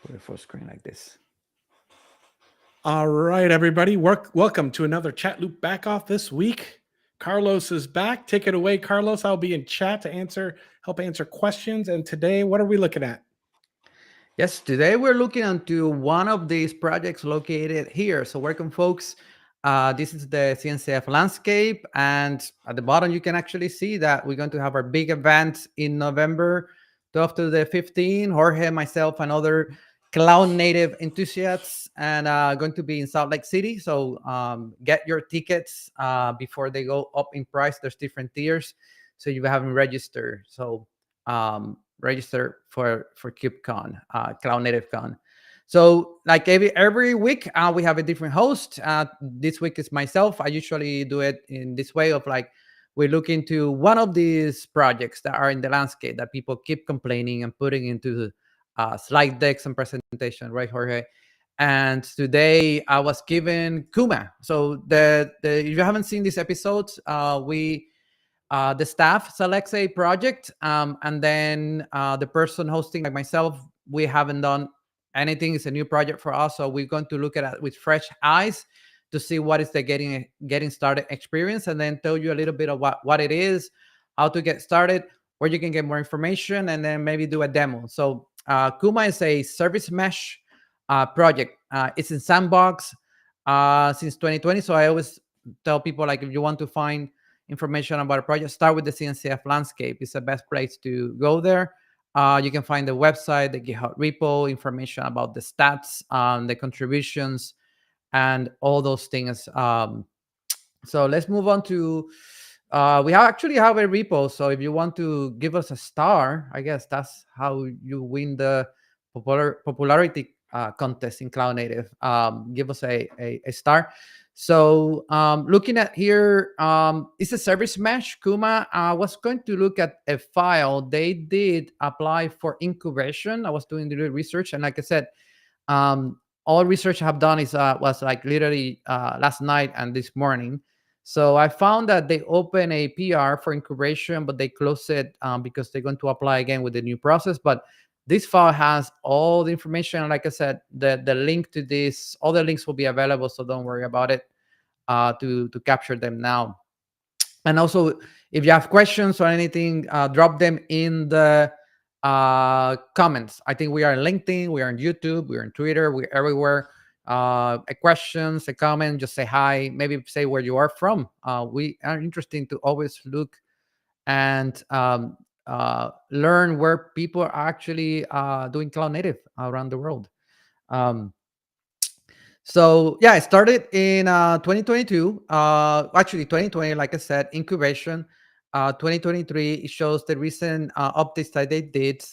put it full screen like this. All right, everybody. Welcome to another Chat Loop Back Off this week. Carlos is back. Take it away, Carlos. I'll be in chat to help answer questions. And today, what are we looking at? Yes, today we're looking into one of these projects located here. So welcome, folks. This is the CNCF landscape. And at the bottom, you can actually see that we're going to have our big event in November 12 to the 15. Jorge, myself, and other cloud native enthusiasts, and going to be in Salt Lake City. So get your tickets before they go up in price. There's different tiers. So you haven't registered. So register for KubeCon, Cloud Native Con. So like every week, we have a different host. This week is myself. I usually do it in this way of like, we look into one of these projects that are in the landscape that people keep complaining and putting into slide decks and presentation, right, Jorge? And today I was given Kuma. So if you haven't seen this episode, the staff selects a project, and then the person hosting, like myself, we haven't done anything. It's a new project for us, so we're going to look at it with fresh eyes to see what is the getting started experience, and then tell you a little bit of what it is, how to get started, where you can get more information, and then maybe do a demo. So Kuma is a service mesh project. It's in Sandbox since 2020. So I always tell people, like, if you want to find information about a project, start with the CNCF landscape. It's the best place to go there. You can find the website, the GitHub repo, information about the stats, the contributions, and all those things. So let's move on to, we actually have a repo. So if you want to give us a star, I guess that's how you win the popularity contest in Cloud Native. Give us a star. So looking at here, it's a service mesh. Kuma was going to look at a file. They did apply for incubation. I was doing the research, and like I said, all research I have done was like literally last night and this morning. So I found that they opened a PR for incubation, but they closed it because they're going to apply again with the new process. But this file has all the information. Like I said, the link to this, all the links will be available, so don't worry about it to capture them now. And also, if you have questions or anything, drop them in the comments. I think we are on LinkedIn, we are on YouTube, we're on Twitter, we're everywhere. A questions, a comment, just say hi, maybe say where you are from. We are interested to always look and learn where people are actually doing cloud native around the world. So yeah, I started in 2022. Actually, 2020, like I said, incubation. 2023, it shows the recent updates that they did.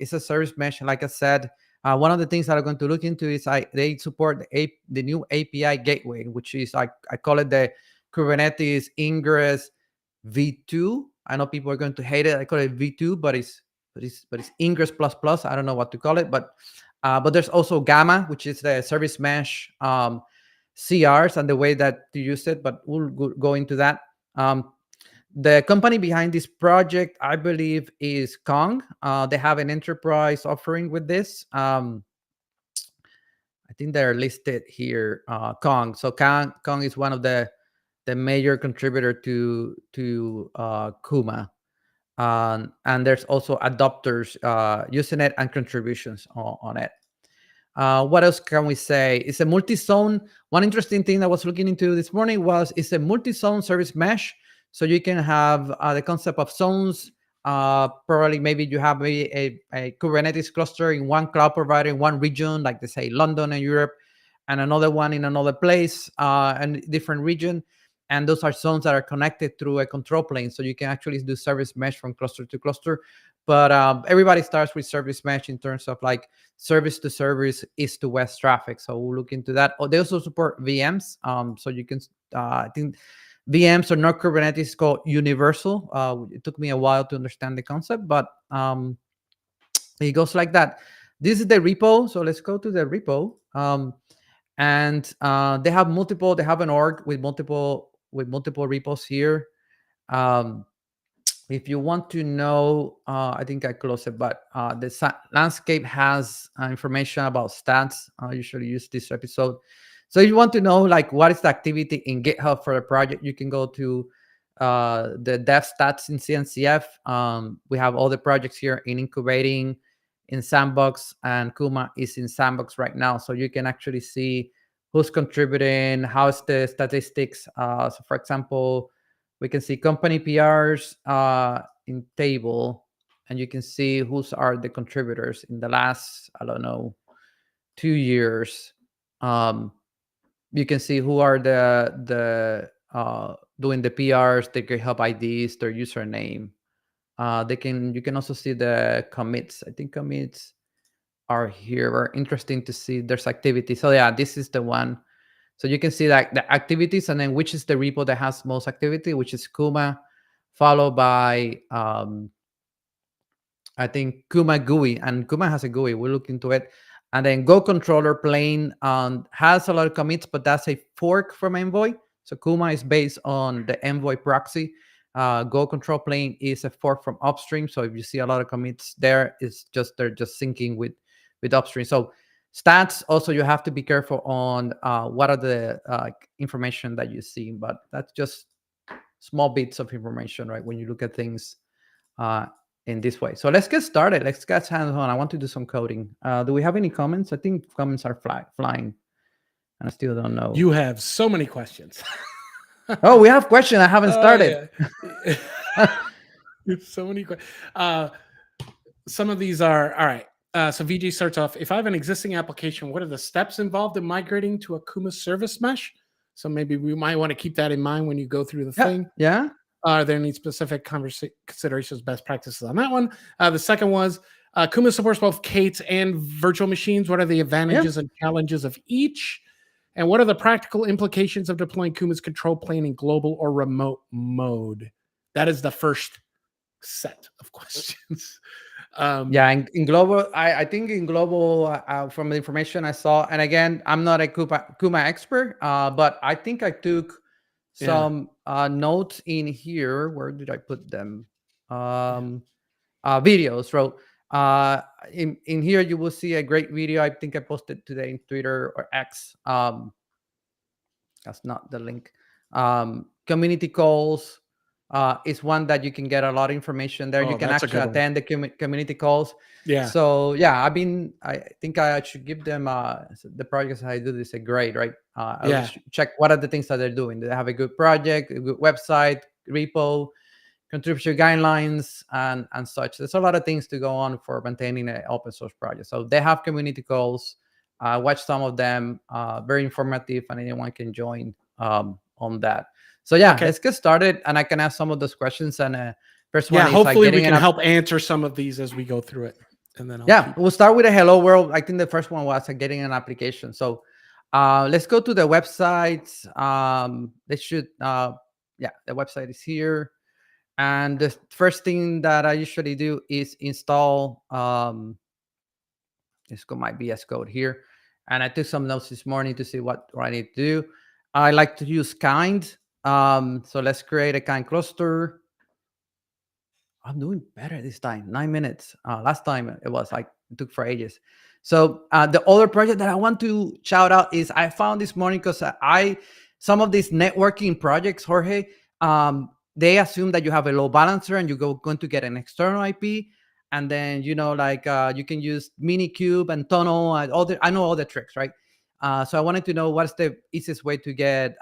It's a service mesh. Like I said, one of the things that I'm going to look into is they support the new API gateway, which is I call it the Kubernetes Ingress V2. I know people are going to hate it. I call it V2, but it's Ingress plus plus. I don't know what to call it, but there's also Gamma, which is the service mesh CRs and the way that to use it. But we'll go into that. The company behind this project, I believe, is Kong. They have an enterprise offering with this. I think they're listed here. Kong. So Kong is one of the major contributor to Kuma. And there's also adopters using it and contributions on it. What else can we say? It's a multi-zone. One interesting thing that I was looking into this morning was it's a multi-zone service mesh. So you can have the concept of zones. Probably maybe you have a Kubernetes cluster in one cloud provider in one region, like they say London and Europe, and another one in another place and different region. And those are zones that are connected through a control plane. So you can actually do service mesh from cluster to cluster. But everybody starts with service mesh in terms of like service to service, east to west traffic. So we'll look into that. Oh, they also support VMs. So you can, I think VMs are not Kubernetes, called universal. It took me a while to understand the concept, but it goes like that. This is the repo. So let's go to the repo. And they have an org with multiple repos here. if you want to know, I think I closed it, but the landscape has information about stats. I usually use this episode. So if you want to know like what is the activity in GitHub for the project, you can go to the dev stats in CNCF. We have all the projects here in incubating, in Sandbox, and Kuma is in Sandbox right now. So you can actually see who's contributing, how's the statistics. So for example, we can see company PRs in table, and you can see who's are the contributors in the last, I don't know, 2 years. Um, you can see who are the doing the PRs, their GitHub IDs, their username. You can also see the commits. I think commits are here. Are interesting to see there's activity. So yeah, this is the one. So you can see like the activities and then which is the repo that has most activity, which is Kuma, followed by I think Kuma GUI, and Kuma has a GUI. We'll look into it. And then Go controller plane has a lot of commits, but that's a fork from Envoy. So Kuma is based on the Envoy proxy. Go control plane is a fork from upstream. So if you see a lot of commits there, it's just they're just syncing with upstream. So stats also you have to be careful on what are the information that you see, but that's just small bits of information, right? When you look at things uh, in this way. So let's get started. Let's get hands on. I want to do some coding. Do we have any comments? I think comments are flying, and I still don't know. You have so many questions. Oh, we have questions. I haven't Oh started. yeah. So many questions. Some of these are all right. So VJ starts off. If I have an existing application, what are the steps involved in migrating to a Kuma service mesh? So maybe we might want to keep that in mind when you go through the Yeah, thing. yeah. Are there any specific considerations, best practices on that one? The second was Kuma supports both Kate and virtual machines. What are the Yeah. advantages and challenges of each? And what are the practical implications of deploying Kuma's control plane in global or remote mode? That is the first set of questions. Yeah, in global, I think in global, from the information I saw, and again, I'm not a Kuma expert, but I think I took Yeah. some notes in here. Where did I put them? Um, Videos. So in here, you will see a great video. I think I posted today in Twitter or X. That's not the link. Community calls is one that you can get a lot of information there. You Oh, can that's a actually good one. attend the community calls. Yeah. So yeah, I think I should give them the projects I do this a grade, right? I Yeah. always check what are the things that they're doing. Do they have a good project, a good website, repo, contributor guidelines, and such. There's a lot of things to go on for maintaining an open source project. So they have community calls. Watch some of them. Very informative, and anyone can join on that. So yeah, Okay. let's get started, and I can ask some of those questions. And first one Yeah. is like Hopefully, we getting can an help answer some of these as we go through it, and then I'll yeah, keep. we'll start with a hello world. I think the first one was getting an application. So let's go to the website. They should yeah, the website is here. And the first thing that I usually do is install let's go my VS Code here. And I took some notes this morning to see what I need to do. I like to use kind. So let's create a kind cluster. I'm doing better this time. 9 minutes. Last time it was like it took for ages. So the other project that I want to shout out is I found this morning because I some of these networking projects, Jorge, they assume that you have a load balancer and going to get an external IP, and then like you can use Minikube and Tunnel and I know all the tricks, right? So I wanted to know what's the easiest way to get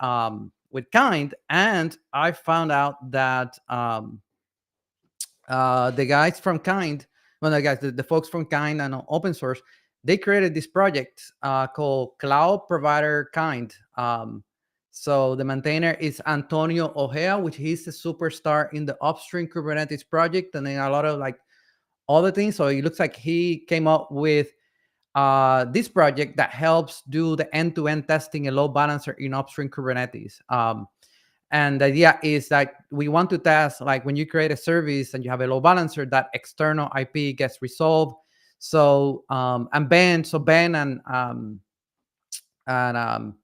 with kind, and I found out that. The guys from Kind, well, the folks from Kind and open source, they created this project called Cloud Provider Kind. So the maintainer is Antonio Ojea, which he's a superstar in the upstream Kubernetes project, and then a lot of like other things. So it looks like he came up with this project that helps do the end-to-end testing and load balancer in upstream Kubernetes. And the idea is that we want to test, like when you create a service and you have a load balancer, that external IP gets resolved. So Ben and and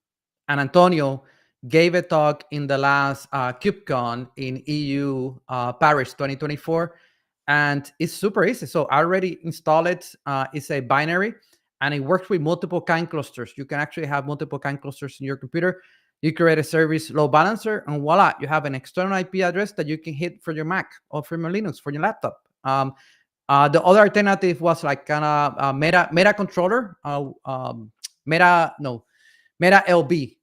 Antonio, gave a talk in the last KubeCon in EU Paris 2024, and it's super easy. So I already installed it. It's a binary, and it works with multiple kind clusters. You can actually have multiple kind clusters in your computer. You create a service load balancer, and voila, you have an external IP address that you can hit for your Mac or from your Linux for your laptop. The other alternative was like kind of Meta controller, Meta no Meta LB.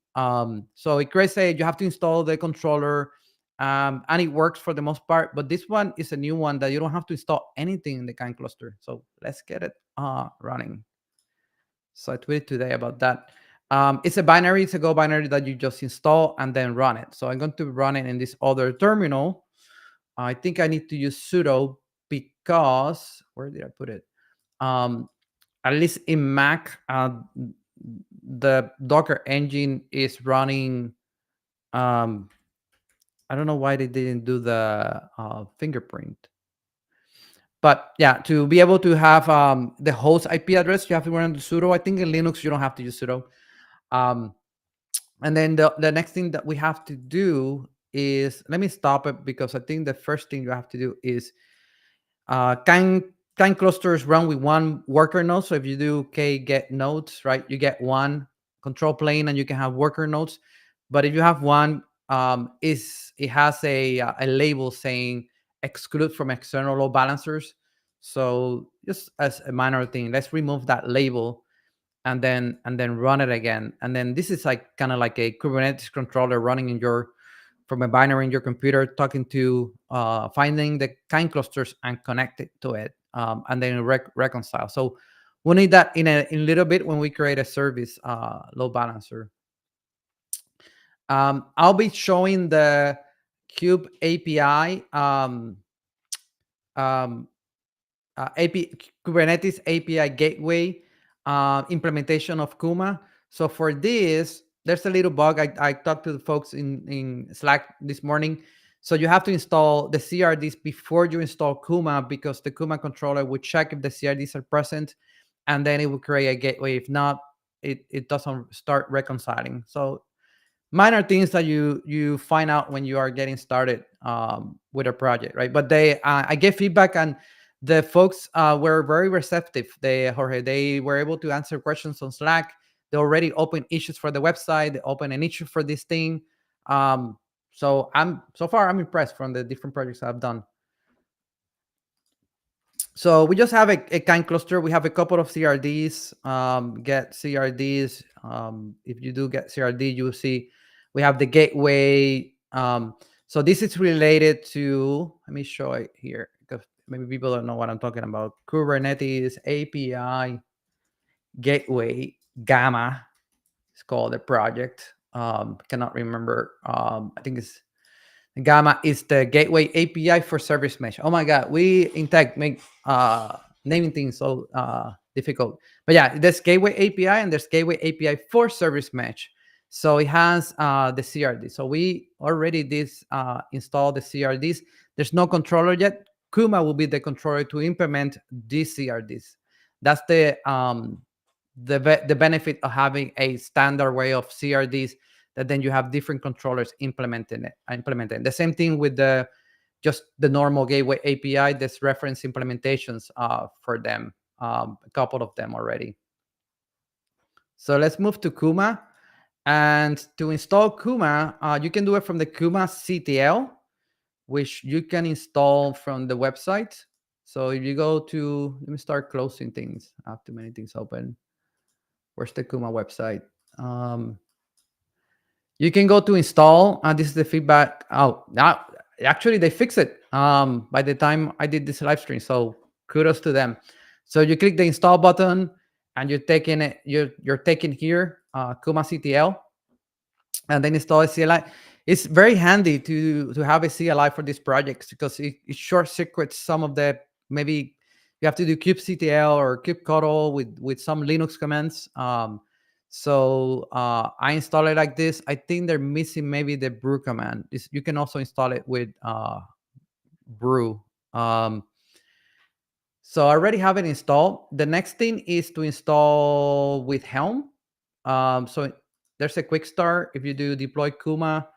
So it creates you have to install the controller, and it works for the most part. But this one is a new one that you don't have to install anything in the kind cluster. So let's get it running. So I tweeted today about that. It's a binary, it's a Go binary that you just install and then run it. So I'm going to run it in this other terminal. I think I need to use sudo because, where did I put it? At least in Mac, the Docker engine is running. I don't know why they didn't do the fingerprint. But yeah, to be able to have the host IP address, you have to run the sudo. I think in Linux, you don't have to use sudo. And then the next thing that we have to do is, let me stop it because I think the first thing you have to do is kind clusters run with one worker node. So if you do get nodes, right, you get one control plane and you can have worker nodes. But if you have one, it has a label saying exclude from external load balancers. So just as a minor thing, let's remove that label and then run it again. And then this is like kind of like a Kubernetes controller running in your from a binary in your computer, talking to finding the kind clusters and connect it to it, and then reconcile. So we need that in a little bit when we create a service load balancer. I'll be showing the Kube API, Kubernetes API gateway implementation of Kuma. So for this, there's a little bug. I talked to the folks in Slack this morning. So you have to install the CRDs before you install Kuma, because the Kuma controller would check if the CRDs are present, and then it will create a gateway. If not, it doesn't start reconciling. So minor things that you find out when you are getting started with a project, right? But I gave feedback, and the folks were very receptive. They were able to answer questions on Slack. They already opened issues for the website. They opened an issue for this thing. So so far I'm impressed from the different projects I've done. So we just have a kind cluster. We have a couple of CRDs, get CRDs. If you do get CRD, you will see we have the gateway. So this is related to, let me show it here because maybe people don't know what I'm talking about. Kubernetes API gateway Gamma. It's called the project. Cannot remember. I think it's Gamma is the gateway API for service mesh. Oh my God, we in tech make naming things so difficult. But yeah, there's gateway API and there's gateway API for service mesh. So it has the CRD. So we already did install the CRDs. There's no controller yet. Kuma will be the controller to implement these CRDs. That's the benefit of having a standard way of CRDs, that then you have different controllers implementing it. The same thing with just the normal gateway API. There's reference implementations for them, a couple of them already. So let's move to Kuma. And to install Kuma, you can do it from the Kuma CTL, which you can install from the website. So if you go to, let me start closing things. I have too many things open. Where's the Kuma website? You can go to install. This is the feedback. Oh, now actually they fixed it by the time I did this live stream. So kudos to them. So you click the install button and you're taking it. You're taking here Kuma CTL, and then install a CLI. It's very handy to have a CLI for these projects because it short circuits some of the, maybe you have to do kubectl or kubectl with some Linux commands. So I install it like this. I think they're missing maybe the brew command. You can also install it with brew. So I already have it installed. The next thing is to install with Helm. So there's a quick start. If you do deploy Kuma,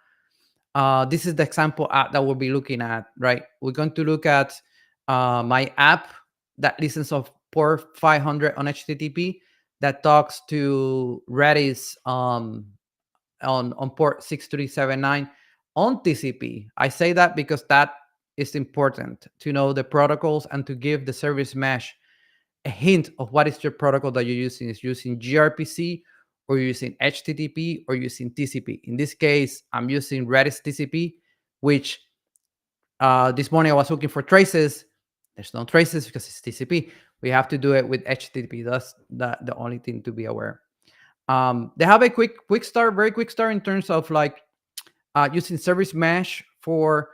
this is the example app that we'll be looking at, right? We're going to look at my app that listens of port 500 on HTTP that talks to Redis on port 6379 on TCP. I say that because that is important to know the protocols and to give the service mesh a hint of what is your protocol that you're using. Is using gRPC or using HTTP or using TCP. In this case, I'm using Redis TCP, which this morning I was looking for traces. There's no traces because it's TCP. We have to do it with HTTP. That's the only thing to be aware. They have a quick start, very quick start in terms of like using service mesh for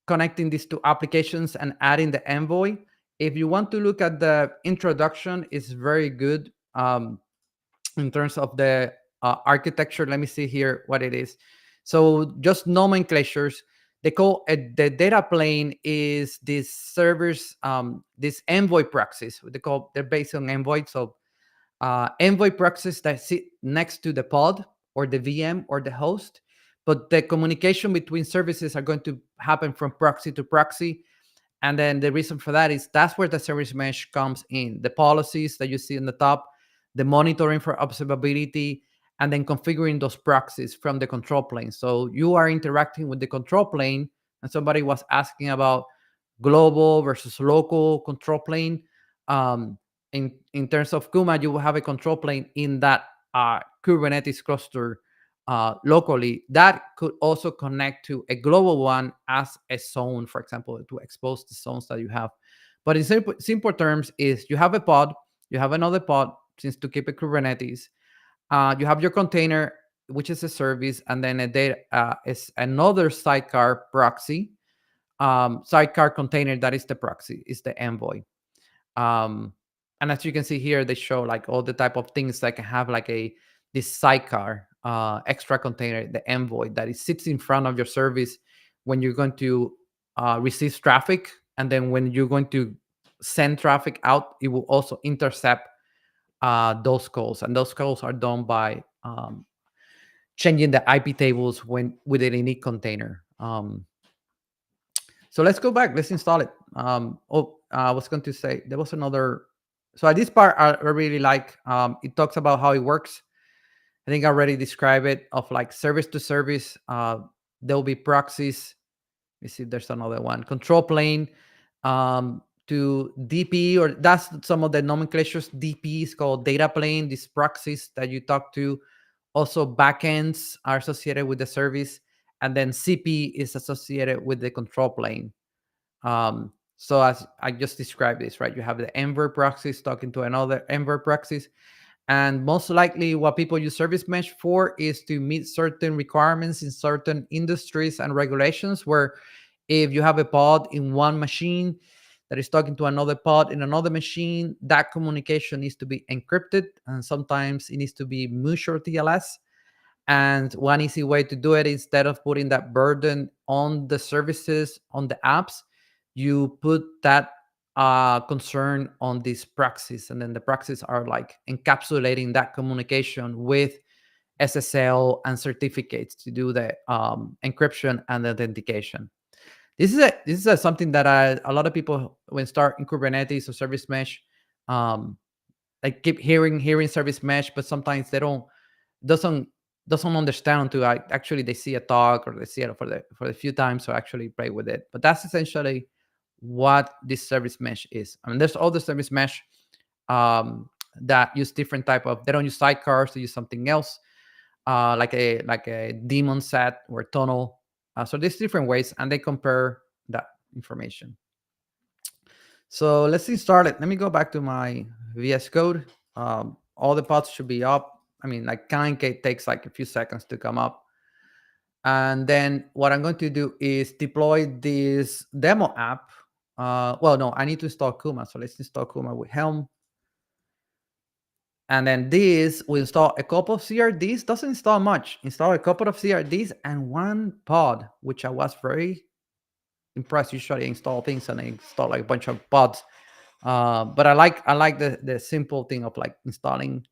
connecting these two applications and adding the envoy. If you want to look at the introduction, it's very good in terms of the architecture. Let me see here what it is. So just nomenclatures. They call the data plane is this servers, this envoy proxies. They're based on envoy. So envoy proxies that sit next to the pod or the VM or the host, but the communication between services are going to happen from proxy to proxy. And then the reason for that is that's where the service mesh comes in. The policies that you see in the top, the monitoring for observability, and then configuring those proxies from the control plane. So you are interacting with the control plane, and somebody was asking about global versus local control plane. In terms of Kuma, you will have a control plane in that Kubernetes cluster locally. That could also connect to a global one as a zone, for example, to expose the zones that you have. But in simple terms, is you have a pod, you have another pod, since to keep it Kubernetes. You have your container, which is a service, and then a data is another sidecar proxy. Sidecar container, that is the proxy, is the envoy. And as you can see here, they show like all the type of things that can have like this sidecar extra container, the envoy that it sits in front of your service when you're going to receive traffic, and then when you're going to send traffic out, it will also intercept those calls, and those calls are done by changing the IP tables with a unique container. So let's go back. Let's install it. I was going to say there was another. So at this part, I really like. It talks about how it works. I think I already described it of like service to service. There will be proxies. Let me see if there's another one. Control plane to DP, or that's some of the nomenclatures. DP is called data plane. These proxies that you talk to. Also, backends are associated with the service, and then CP is associated with the control plane. So as I just described this, right? You have the Enver proxies talking to another Enver proxies. And most likely what people use service mesh for is to meet certain requirements in certain industries and regulations, where if you have a pod in one machine that is talking to another pod in another machine, that communication needs to be encrypted, and sometimes it needs to be mutual TLS. And one easy way to do it, instead of putting that burden on the services, on the apps, you put that concern on these proxies. And then the proxies are like encapsulating that communication with SSL and certificates to do the encryption and authentication. This is something that a lot of people, when start in Kubernetes or service mesh, I keep hearing service mesh, but sometimes they doesn't doesn't understand until actually they see a talk or they see it for the few times or actually play with it. But that's essentially what this service mesh is. I mean, there's other service mesh that use different type of. They don't use sidecars; they use something else, like a daemon set or tunnel. So there's different ways, and they compare that information. So let's get started. Let me go back to my VS Code. All the pods should be up. I mean, like Kite takes like a few seconds to come up. And then what I'm going to do is deploy this demo app. Well, no, I need to install Kuma. So let's install Kuma with Helm. And then this will install a couple of CRDs. Doesn't install much. Install a couple of CRDs and one pod, which I was very impressed. Usually I install things and I install like a bunch of pods. But I like the simple thing of like installing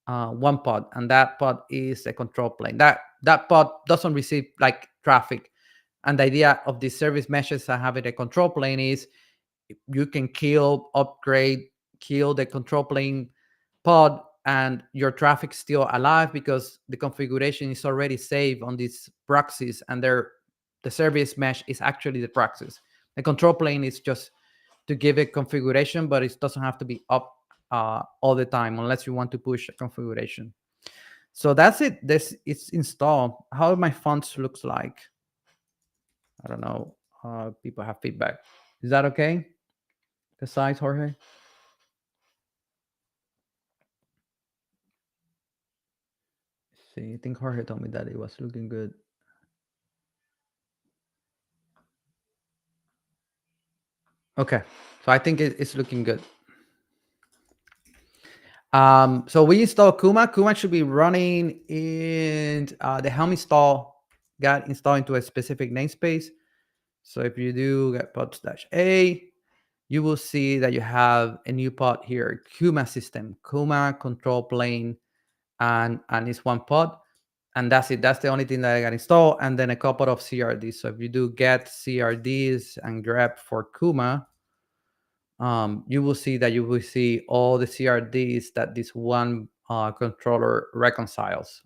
one pod, and that pod is a control plane. That pod doesn't receive like traffic. And the idea of these service meshes and having a control plane is you can kill, upgrade, kill the control plane pod, and your traffic still alive because the configuration is already saved on these proxies, and the service mesh is actually the proxies. The control plane is just to give it configuration, but it doesn't have to be up all the time unless you want to push a configuration. So that's it. This it's installed. How my fonts looks like, I don't know. People have feedback. Is that okay? The size, Jorge? See, I think Jorge told me that it was looking good. Okay, so I think it's looking good. So we installed Kuma. Kuma should be running in the Helm install got installed into a specific namespace. So if you do get pod/a, you will see that you have a new pod here, Kuma system, Kuma control plane, and it's one pod. And that's it. That's the only thing that I got installed. And then a couple of CRDs. So if you do get CRDs and grep for Kuma, you will see that you will see all the CRDs that this one controller reconciles.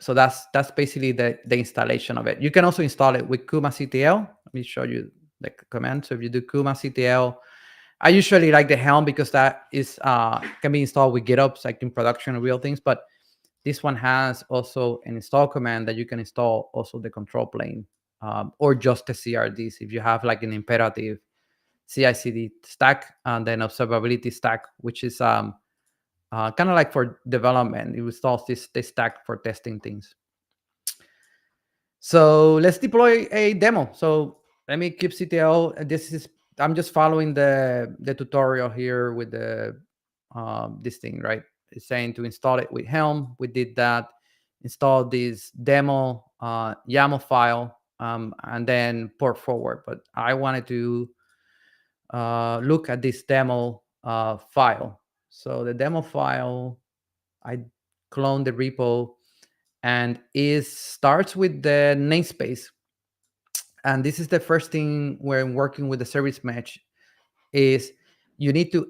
So that's basically the installation of it. You can also install it with Kuma CTL. Let me show you the command. So if you do Kuma CTL, I usually like the Helm because that is can be installed with GitOps, like in production real things. But this one has also an install command that you can install also the control plane or just the CRDs if you have like an imperative CI/CD stack and then observability stack, which is kind of like for development. It installs this stack for testing things. So let's deploy a demo. So let me keep CTL. I'm just following the tutorial here with the this thing, right? It's saying to install it with Helm. We did that. Install this demo YAML file and then port forward. But I wanted to look at this demo file. So the demo file, I clone the repo, and it starts with the namespace. And this is the first thing when working with the service mesh is you need to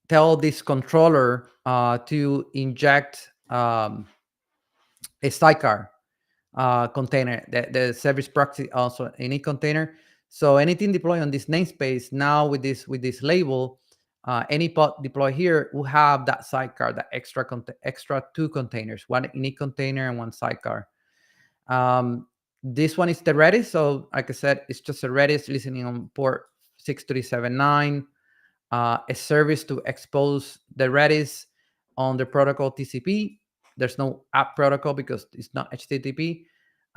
tell this controller to inject a sidecar container, the service proxy also any container. So anything deployed on this namespace now with this label, any pod deploy here will have that sidecar, that extra two containers, one init container and one sidecar. This one is the Redis. So like I said, it's just a Redis listening on port 6379, a service to expose the Redis on the protocol TCP. There's no app protocol because it's not HTTP.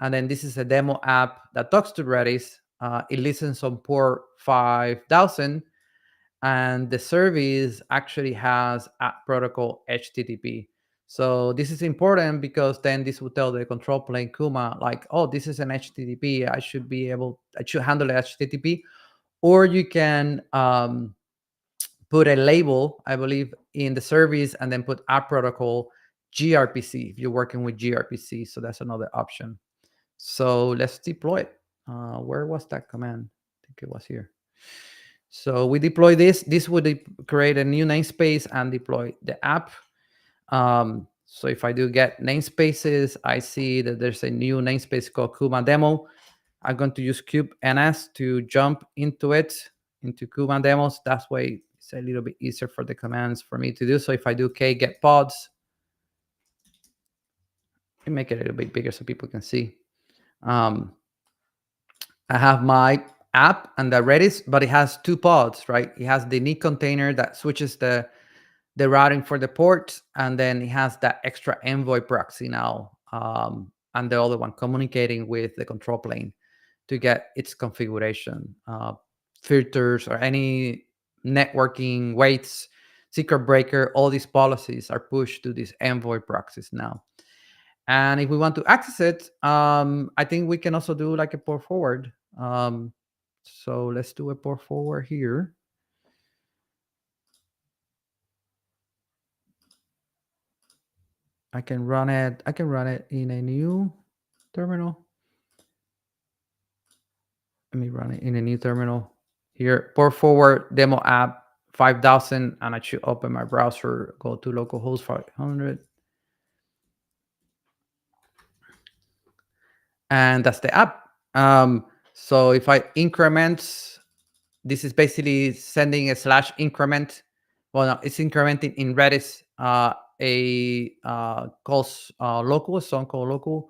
And then this is a demo app that talks to Redis. It listens on port 5000, and the service actually has app protocol HTTP. So this is important because then this will tell the control plane Kuma like, oh, this is an HTTP. I should handle HTTP. Or you can put a label, I believe, in the service and then put app protocol gRPC if you're working with gRPC. So that's another option. So let's deploy it. Where was that command? I think it was here. So we deploy this. This would create a new namespace and deploy the app. So if I do get namespaces, I see that there's a new namespace called Kuma demo. I'm going to use kubens to jump into Kuma demos. That's why it's a little bit easier for the commands for me to do. So if I do k get pods, let me make it a little bit bigger so people can see. I have my app and the Redis, but it has two pods, right? It has the init container that switches the routing for the port, and then it has that extra envoy proxy now, and the other one communicating with the control plane to get its configuration, filters, or any networking weights, secret breaker. All these policies are pushed to these envoy proxies now. And if we want to access it, I think we can also do like a port forward. So let's do a port forward here. I can run it. I can run it in a new terminal. Let me run it in a new terminal. Here, port forward demo app 5000, and I should open my browser, go to localhost 500, and that's the app. So if I increment, this is basically sending a slash increment. Well, no, it's incrementing in Redis calls local, a song called local,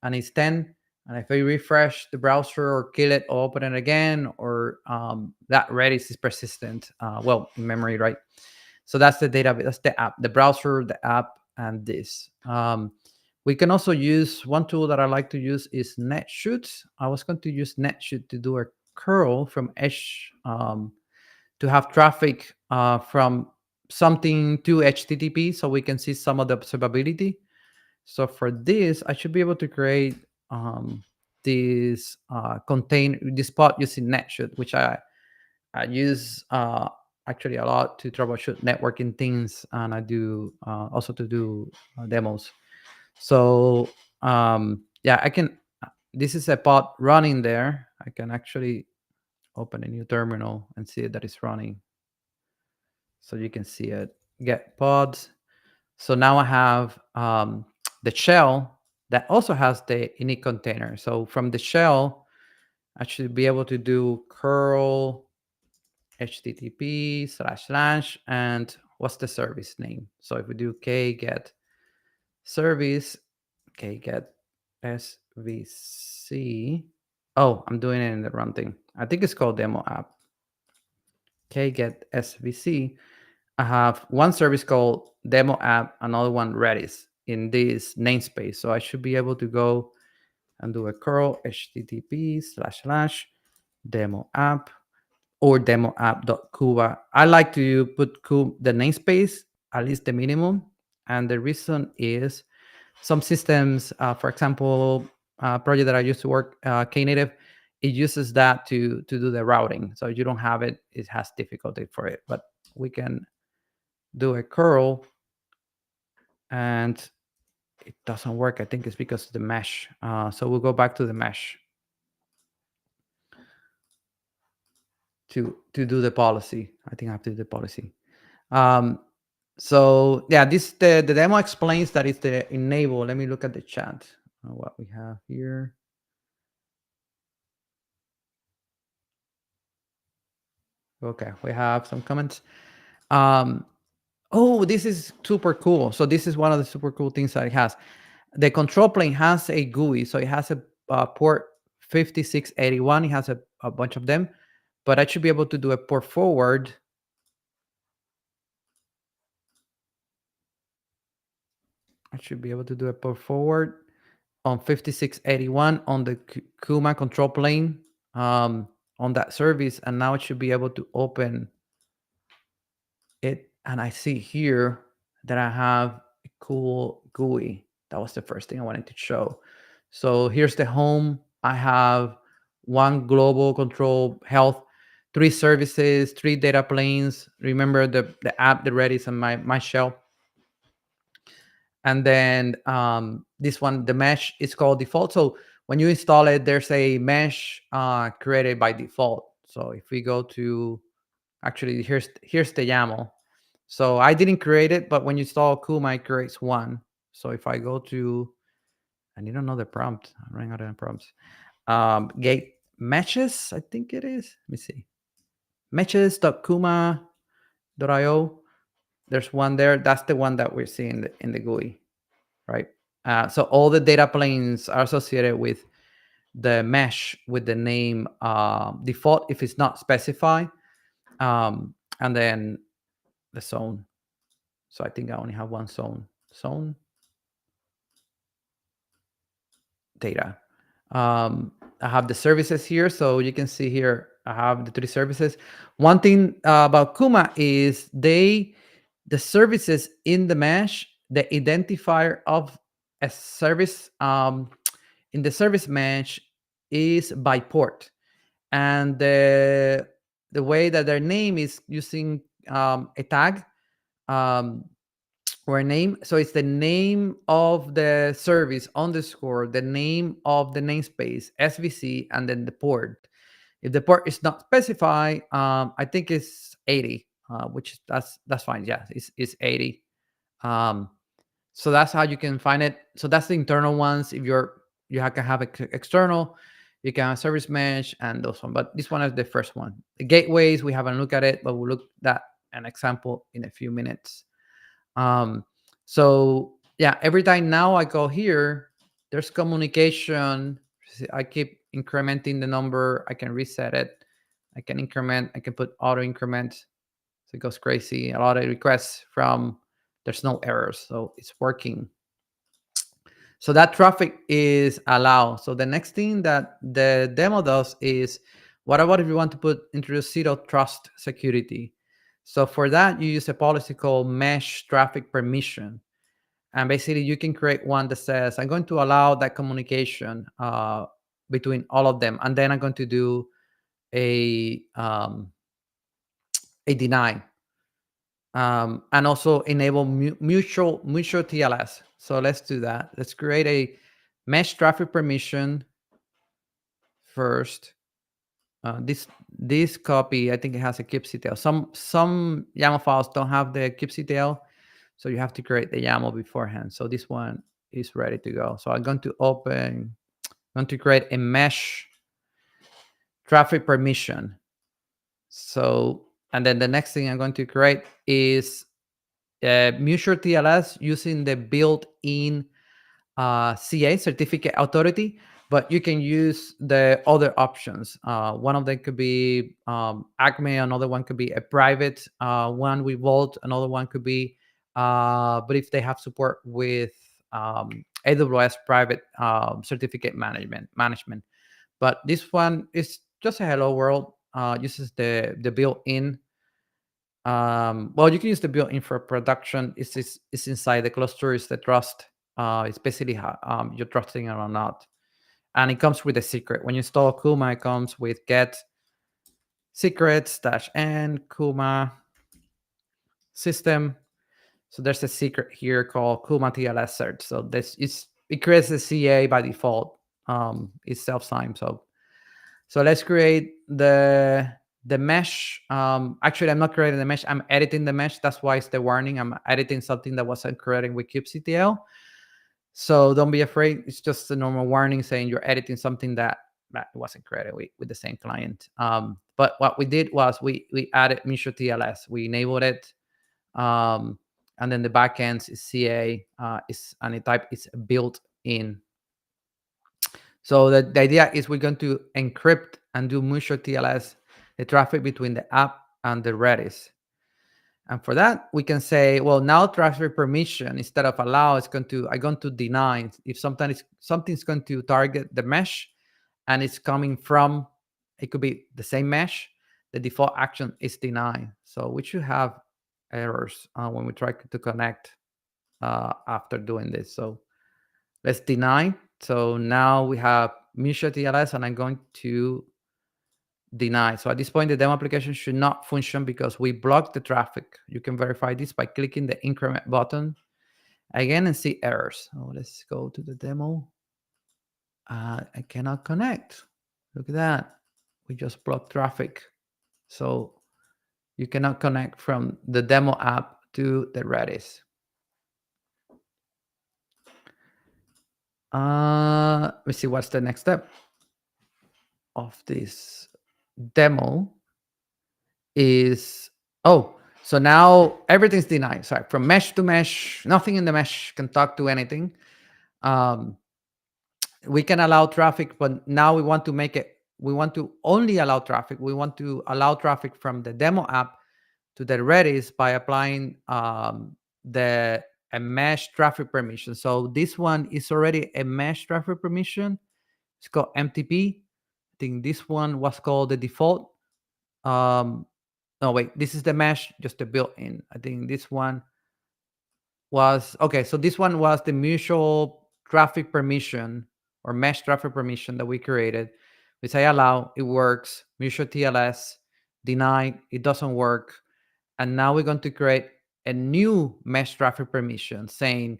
and it's 10. And if I refresh the browser or kill it or open it again, or that Redis is persistent, well, in memory, right? So that's the database, that's the app, the browser, the app, and this. We can also use, one tool that I like to use is Netshoot. I was going to use Netshoot to do a curl from Edge to have traffic from something to HTTP so we can see some of the observability. So for this, I should be able to create this this pod using Netshoot, which I use actually a lot to troubleshoot networking things, and I do also to do demos. So yeah, I can. This is a pod running there. I can actually open a new terminal and see that it's running. So you can see it. Get pods. So now I have the shell that also has the init container. So from the shell, I should be able to do curl http / and what's the service name. So if we do k get service, k get svc. Oh, I'm doing it in the wrong thing. I think it's called demo app. K get svc. I have one service called demo app, another one Redis in this namespace. So I should be able to go and do a curl http / demo app or demo app.cuba. I like to put the namespace, at least the minimum. And the reason is some systems, for example, project that I used to work, Knative, it uses that to do the routing. So if you don't have it, it has difficulty for it. But we can do a curl and it doesn't work. I think it's because of the mesh. So we'll go back to the mesh to do the policy. I think I have to do the policy. So yeah, this the demo explains that it's the enable. Let me look at the chat. What we have here. Okay, we have some comments. Oh, this is super cool. So this is one of the super cool things that it has. The control plane has a GUI, so it has a port 5681. It has a bunch of them, but I should be able to do a port forward. I should be able to do a port forward on 5681 on the Kuma control plane on that service, and now it should be able to open it. And I see here that I have a cool GUI. That was the first thing I wanted to show. So here's the home. I have one global control health, 3 services, 3 data planes. Remember the app, the Redis, and my shell. And then this one, the mesh is called default. So when you install it, there's a mesh created by default. So if we go to, actually, here's the YAML. So I didn't create it, but when you install Kuma, it creates one. So if I go to, I need another prompt. I'm running out of prompts. Gate matches, I think it is. Let me see. Matches.kuma.io. There's one there. That's the one that we're seeing in the GUI, right? So all the data planes are associated with the mesh with the name default if it's not specified, and then the zone. So I think I only have one zone data. I have the services here, so you can see here I have the 3 services. One thing about Kuma is the services in the mesh, the identifier of a service in the service mesh is by port, and the way that their name is using a tag, or name. So it's the name of the service underscore the name of the namespace, SVC, and then the port. If the port is not specified, I think it's 80, which that's fine. Yeah, it's 80. Um, so that's how you can find it. So that's the internal ones. If can have external, you can have service mesh and those one. But this one is the first one. The gateways, we haven't looked at it, but we'll look at an example in a few minutes. So yeah, every time now I go here, there's communication. I keep incrementing the number. I can reset it. I can increment. I can put auto increment. So it goes crazy. A lot of requests from, there's no errors. So it's working. So that traffic is allowed. So the next thing that the demo does is, what about if you want to introduce zero trust security? So for that, you use a policy called mesh traffic permission. And basically you can create one that says, I'm going to allow that communication between all of them. And then I'm going to do a deny. And also enable mutual TLS. So let's do that. Let's create a mesh traffic permission first. This copy, I think it has a kubectl. Some YAML files don't have the kubectl, so you have to create the YAML beforehand. So this one is ready to go. So I'm going to create a mesh traffic permission. So, and then the next thing I'm going to create is mutual TLS using the built-in CA, certificate authority, but you can use the other options. One of them could be Acme, another one could be a private one with Vault, another one could be, but if they have support with AWS private certificate management. But this one is just a hello world, uses the built-in. Well, you can use the built-in for production. It's inside the cluster, is the trust. It's basically you're trusting it or not. And it comes with a secret. When you install Kuma, it comes with get secrets -n Kuma system. So there's a secret here called Kuma TLS search. So it creates a CA by default. It's self-signed. So let's create the mesh. Actually, I'm not creating the mesh. I'm editing the mesh. That's why it's the warning. I'm editing something that wasn't created with kubectl. So don't be afraid. It's just a normal warning saying you're editing something that wasn't created with the same client. But what we did was we added mutual TLS. We enabled it. And then the backends is CA, and the type is built in. So the idea is we're going to encrypt and do mutual TLS, the traffic between the app and the Redis. And for that, we can say, well, now traffic permission, instead of allow, I'm going to deny. If something's going to target the mesh and it's coming from, it could be the same mesh, the default action is deny. So we should have errors when we try to connect after doing this. So let's deny. So now we have mutual TLS, and I'm going to deny. So at this point, the demo application should not function because we blocked the traffic. You can verify this by clicking the increment button again and see errors. So let's go to the demo. I cannot connect. Look at that. We just blocked traffic. So you cannot connect from the demo app to the Redis. Let's see what's the next step of this demo is, so now everything's denied. Sorry, from mesh to mesh, nothing in the mesh can talk to anything. We can allow traffic, but now we want to only allow traffic. We want to allow traffic from the demo app to the Redis by applying a mesh traffic permission. So this one is already a mesh traffic permission. It's called MTP. I think this one was called the default. No, wait, this is the mesh, just the built-in. I think this one was, okay, so this one was the mutual traffic permission or mesh traffic permission that we created. We say allow, it works. Mutual TLS, deny, it doesn't work. And now we're going to create a new mesh traffic permission saying,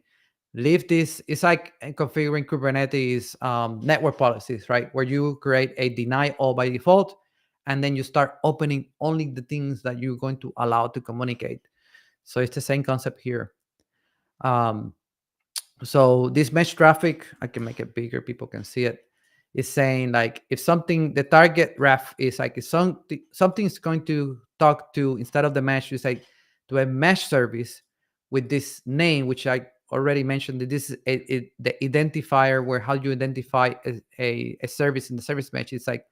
leave this. It's like configuring Kubernetes network policies, right? Where you create a deny all by default, and then you start opening only the things that you're going to allow to communicate. So it's the same concept here. So this mesh traffic, I can make it bigger, people can see it, is saying like if something, the target ref is like if something's going to talk to, instead of the mesh, you say to a mesh service with this name, which I already mentioned, that this is the identifier where how you identify a service in the service mesh. It's like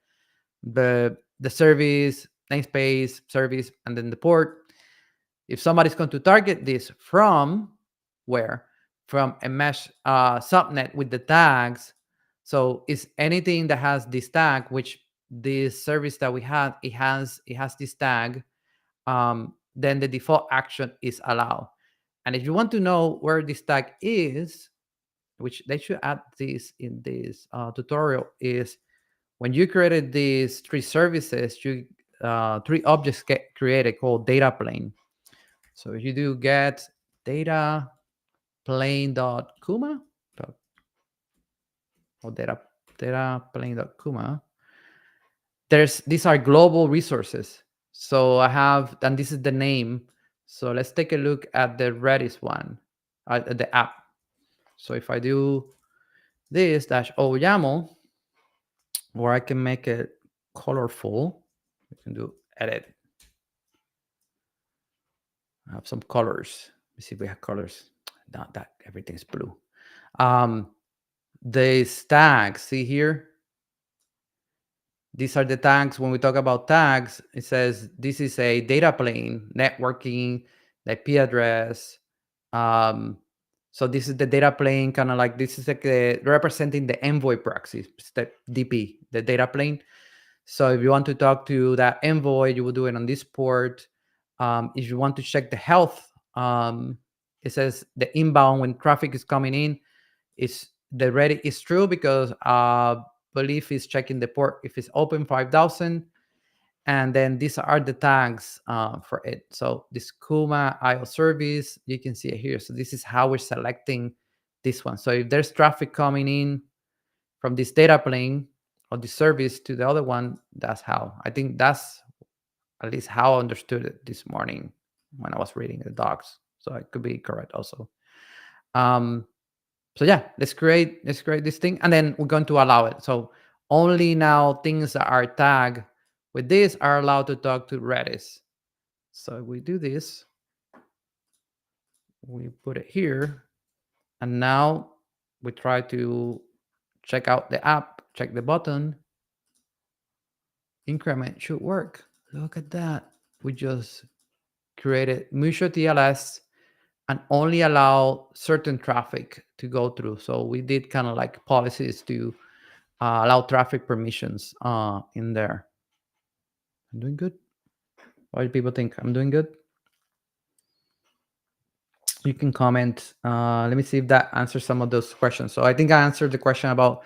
the service, namespace, service, and then the port. If somebody's going to target this from where? From a mesh subnet with the tags. So it's anything that has this tag, which this service that we had, it has this tag. Then the default action is allow. And if you want to know where this tag is, which they should add this in this tutorial, is when you created these three services, you three objects get created called data plane. So if you do get data plane.kuma or data plane.kuma, these are global resources. So I have, and this is the name. So let's take a look at the Redis one, the app. So if I do this -o YAML, or I can make it colorful, we can do edit. I have some colors. Let me see if we have colors. Not that everything's blue. These tags, see here? These are the tags. When we talk about tags, it says this is a data plane, networking, the IP address. So this is the data plane, kind of like this is like representing the envoy proxy, the DP, the data plane. So if you want to talk to that envoy, you will do it on this port. If you want to check the health, it says the inbound when traffic is coming in, is the ready is true because belief is checking the port if it's open 5000, and then these are the tags for it. So this Kuma IO service, you can see it here. So this is how we're selecting this one. So if there's traffic coming in from this data plane or the service to the other one, that's how. I think that's at least how I understood it this morning when I was reading the docs. So I could be correct also. So yeah, let's create this thing, and then we're going to allow it. So only now things that are tagged with this are allowed to talk to Redis. So we do this, we put it here, and now we try to check out the app, check the button, increment should work. Look at that. We just created mutual TLS and only allow certain traffic to go through. So we did kind of like policies to allow traffic permissions in there. I'm doing good. What do people think? I'm doing good? You can comment. Let me see if that answers some of those questions. So I think I answered the question about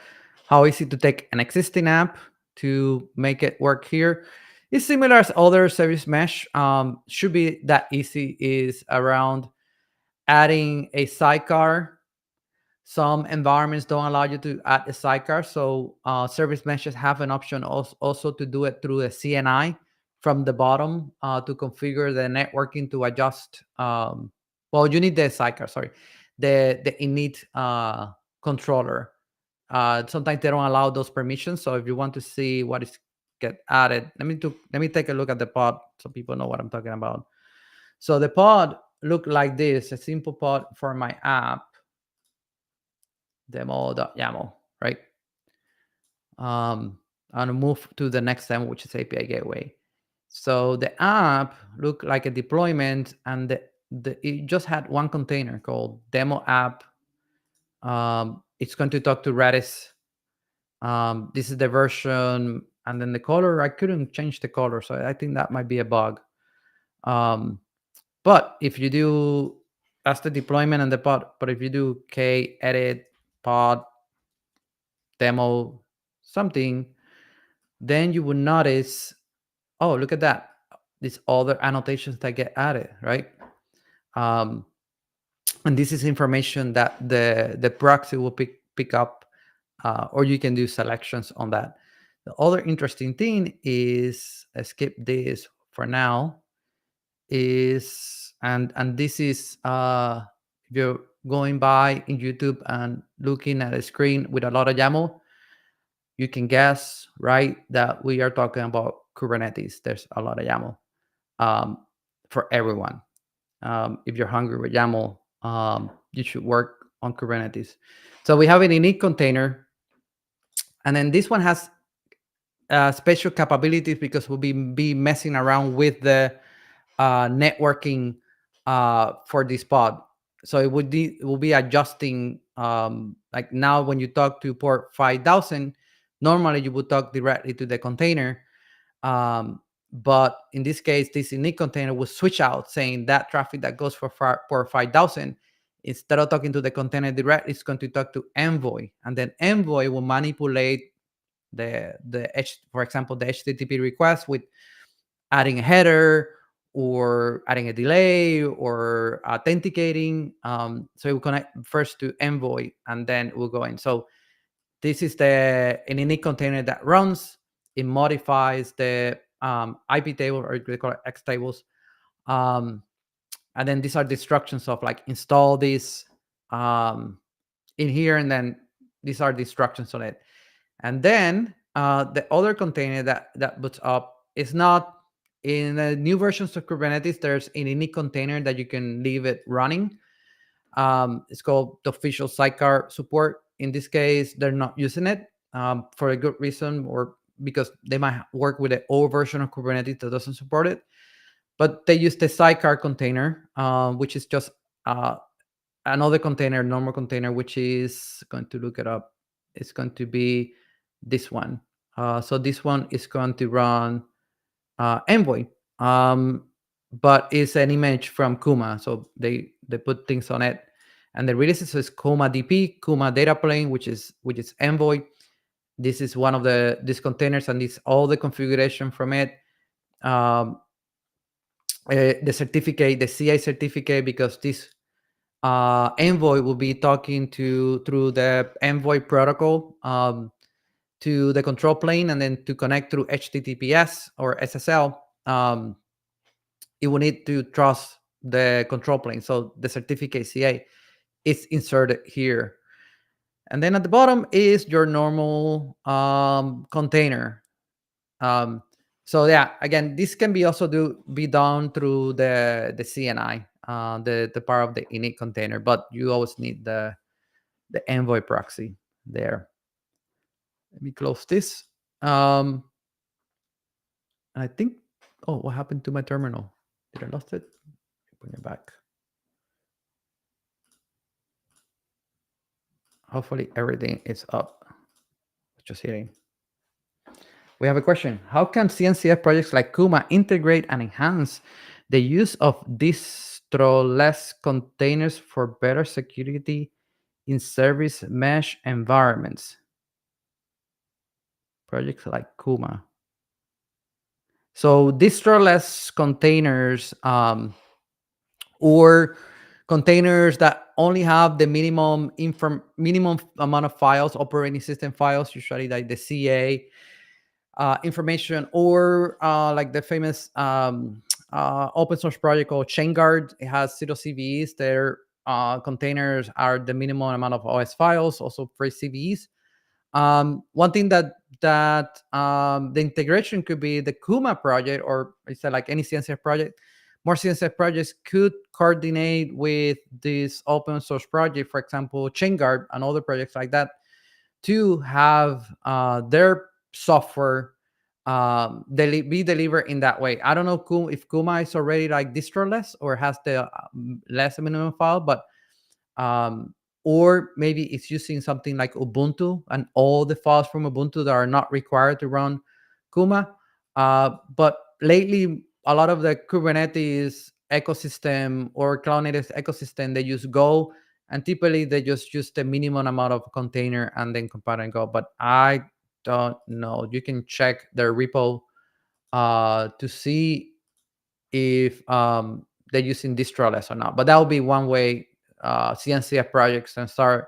how easy to take an existing app to make it work here. It's similar as other service mesh. Should be that easy, is around adding a sidecar. Some environments don't allow you to add a sidecar. So service meshes have an option also to do it through a CNI from the bottom to configure the networking to adjust. Well, you need the sidecar, sorry, the init controller. Sometimes they don't allow those permissions. So if you want to see what is get added, let me take a look at the pod so people know what I'm talking about. So the pod look like this, a simple pod for my app, demo.yaml, right? I'll move to the next demo, which is API Gateway. So the app looked like a deployment, and it just had one container called demo app. It's going to talk to Redis. This is the version, and then the color, I couldn't change the color, so I think that might be a bug. But if you do, that's the deployment and the pod. But if you do k edit pod demo something, then you would notice, oh, look at that, these other annotations that get added, right? Um, and this is information that the proxy will pick up, or you can do selections on that. The other interesting thing is, skip this for now, is, and this is, if you're going by in YouTube and looking at a screen with a lot of YAML, you can guess, right, that we are talking about Kubernetes. There's a lot of YAML, um, for everyone. If you're hungry with YAML, you should work on Kubernetes. So we have an init container, and then this one has special capabilities because we'll be messing around with the networking for this pod. So it will be adjusting. Like now, when you talk to port 5000, normally you would talk directly to the container. But in this case, this init container will switch out, saying that traffic that goes for port 5000, instead of talking to the container directly, it's going to talk to Envoy, and then Envoy will manipulate for example, the HTTP request with adding a header or adding a delay or authenticating. So it will connect first to Envoy and then we'll go in. So this is an init container that runs. It modifies the IP table, or they call it X tables. And then these are the instructions of like install this in here, and then these are the instructions on it. And then the other container that boots up is not in the new versions of Kubernetes. There's an init container that you can leave it running. It's called the official sidecar support. In this case, they're not using it for a good reason, or because they might work with an old version of Kubernetes that doesn't support it. But they use the sidecar container, which is just another container, normal container, which is going to look it up. It's going to be this one. So this one is going to run Envoy, but it's an image from Kuma. So they put things on it, and the release is Kuma DP, Kuma data plane, which is Envoy. This is one of these containers, and this all the configuration from it. The certificate, the CI certificate, because this Envoy will be talking through the Envoy protocol to the control plane, and then to connect through HTTPS or SSL, it will need to trust the control plane. So the certificate CA is inserted here. And then at the bottom is your normal container. So yeah, again, this can be also be done through the CNI, the part of the init container, but you always need the Envoy proxy there. Let me close this. I think, oh, what happened to my terminal? Did I lost it? Bring it back. Hopefully everything is up. Just hitting. We have a question. How can CNCF projects like Kuma integrate and enhance the use of distro-less containers for better security in service mesh environments? Projects like Kuma. So distro-less containers, or containers that only have the minimum amount of files, operating system files, usually like the CA information, or like the famous open source project called ChainGuard. It has 0 CVEs. Their containers are the minimum amount of OS files, also free CVEs. One thing that the integration could be the Kuma project, or it's like any CNCF project. More CNCF projects could coordinate with this open source project, for example, ChainGuard and other projects like that, to have their software be delivered in that way. I don't know if Kuma is already like distroless or has the less minimum file, but or maybe it's using something like Ubuntu and all the files from Ubuntu that are not required to run Kuma. But lately, a lot of the Kubernetes ecosystem or cloud native ecosystem, they use Go, and typically they just use the minimum amount of container and then compile and go. But I don't know. You can check their repo to see if they're using distroless or not. But that will be one way CNCF projects can start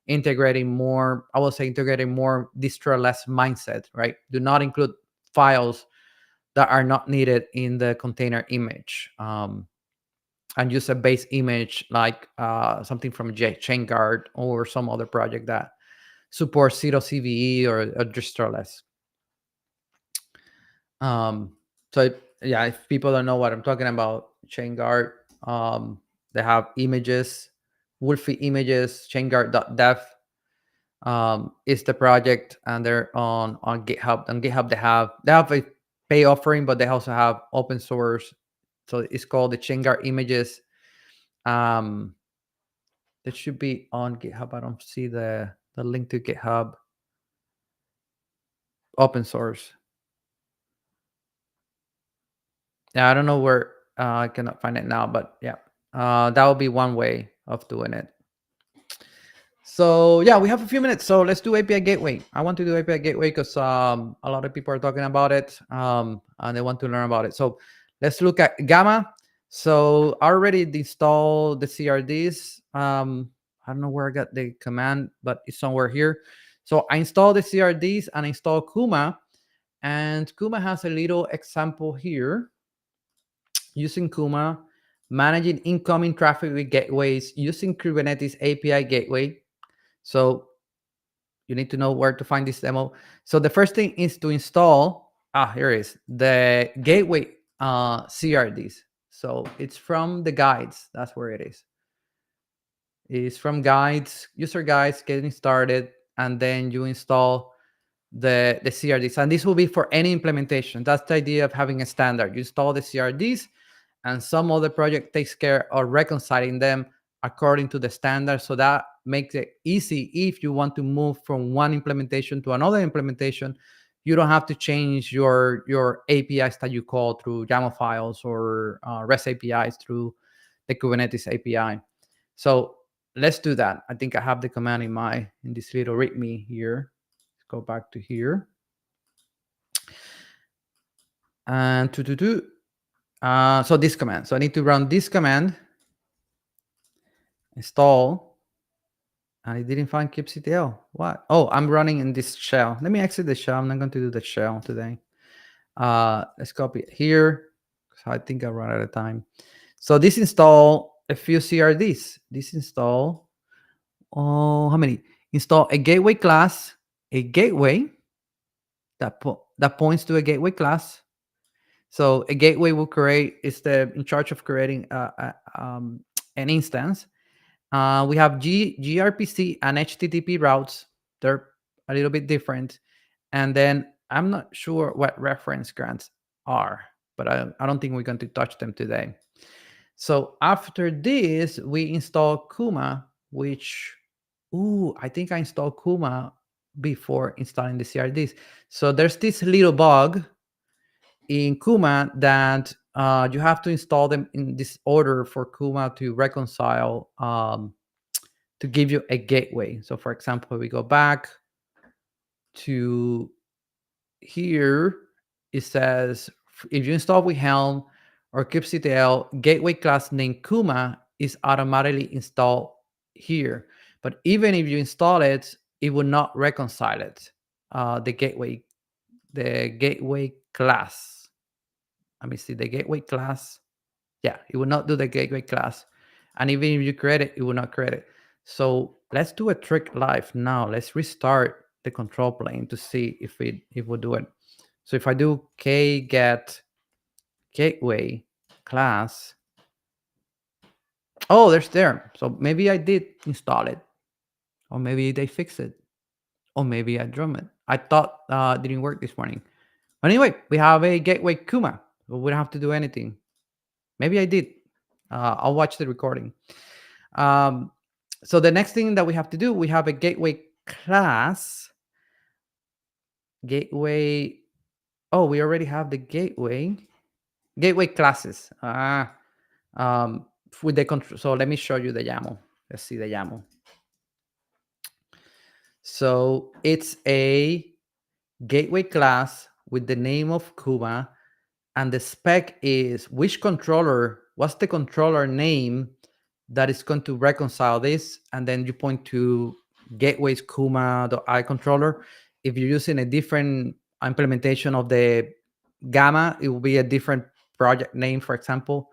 integrating more, I will say integrating more distroless mindset, right? Do not include files that are not needed in the container image, and use a base image like something from ChainGuard or some other project that supports 0CVE or distroless. So yeah, if people don't know what I'm talking about, ChainGuard, they have images, Wolfie images, ChainGuard.dev is the project, and they're on GitHub. On GitHub, they have a pay offering, but they also have open source. So it's called the ChainGuard images. That should be on GitHub. I don't see the link to GitHub. Open source. Yeah, I don't know where. I cannot find it now, but yeah, that would be one way of doing it. So yeah, we have a few minutes, so let's do API Gateway. I want to do API Gateway because a lot of people are talking about it, and they want to learn about it. So let's look at Gamma. So I already installed the CRDs. I don't know where I got the command, but it's somewhere here. So I installed the CRDs and installed Kuma, and Kuma has a little example here. Using Kuma, managing incoming traffic with gateways using Kubernetes API Gateway. So you need to know where to find this demo. So the first thing is to install, here it is, the gateway CRDs. So it's from the guides. That's where it is. It's from guides, user guides, getting started, and then you install the CRDs. And this will be for any implementation. That's the idea of having a standard. You install the CRDs, and some other project takes care of reconciling them according to the standard. So that makes it easy if you want to move from one implementation to another implementation. You don't have to change your APIs that you call through YAML files or REST APIs through the Kubernetes API. So let's do that. I think I have the command in this little README here. Let's go back to here. And so this command. So I need to run this command, install, and it didn't find kubectl. What? Oh, I'm running in this shell. Let me exit the shell. I'm not going to do the shell today. Let's copy it here. So I think I run out of time. So this install a few CRDs. This install, how many? Install a gateway class, a gateway that points to a gateway class. So a gateway will is in charge of creating an instance. We have gRPC and HTTP routes. They're a little bit different. And then I'm not sure what reference grants are, but I don't think we're going to touch them today. So after this, we install Kuma, which, I think I installed Kuma before installing the CRDs. So there's this little bug in Kuma that you have to install them in this order for Kuma to reconcile, to give you a gateway. So for example, we go back to here, it says, if you install with Helm or kubectl, gateway class named Kuma is automatically installed here. But even if you install it, it will not reconcile it. The gateway class. Let me see the gateway class. Yeah, it will not do the gateway class. And even if you create it, it will not create it. So let's do a trick live now. Let's restart the control plane to see if we'll do it. So if I do kget gateway class, oh, there's there. So maybe I did install it, or maybe they fixed it, or maybe I drum it. I thought it didn't work this morning. But anyway, we have a gateway Kuma. So we don't have to do anything. Maybe I did. I'll watch the recording. So the next thing that we have to do, we have a gateway class. Gateway. Oh, we already have the gateway classes. With the control. So let me show you the YAML. Let's see the YAML. So it's a gateway class with the name of Kuma, and the spec is which controller what's the controller name that is going to reconcile this, and then you point to gateways Kuma.i controller. If you're using a different implementation of the Gamma, it will be a different project name, for example.